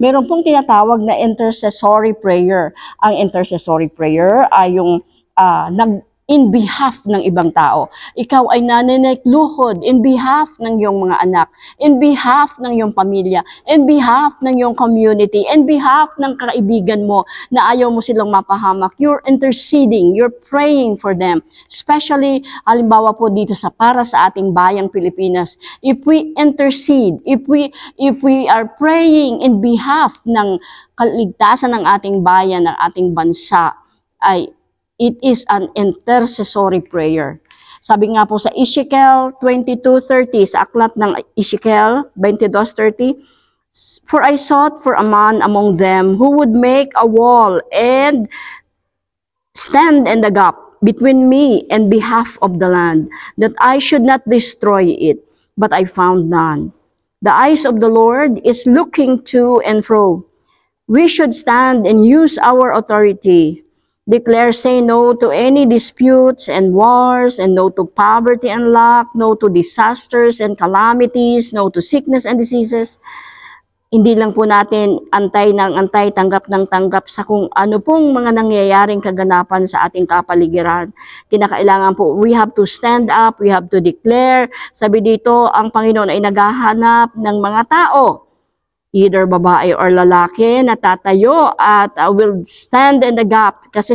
Meron pong tinatawag na intercessory prayer. Ang intercessory prayer ay yung in behalf ng ibang tao. Ikaw ay nananaikluhod in behalf ng iyong mga anak, in behalf ng iyong pamilya, in behalf ng iyong community, in behalf ng kaibigan mo na ayaw mo silang mapahamak. You're interceding, you're praying for them. Especially, halimbawa po dito para sa ating bayang Pilipinas. If we intercede, if we are praying in behalf ng kaligtasan ng ating bayan, ng ating bansa, it is an intercessory prayer. Sabi nga po sa Ezekiel 22:30, sa aklat ng Ezekiel 22:30, "For I sought for a man among them who would make a wall and stand in the gap between me and behalf of the land, that I should not destroy it, but I found none. The eyes of the Lord is looking to and fro. We should stand and use our authority. Declare, say no to any disputes and wars, and no to poverty and lack, no to disasters and calamities, no to sickness and diseases." Hindi lang po natin antay ng antay, tanggap ng tanggap sa kung ano pong mga nangyayaring kaganapan sa ating kapaligiran. Kinakailangan po, we have to stand up, we have to declare. Sabi dito, ang Panginoon ay naghahanap ng mga tao, either babae or lalaki, na tatayo at will stand in the gap. Kasi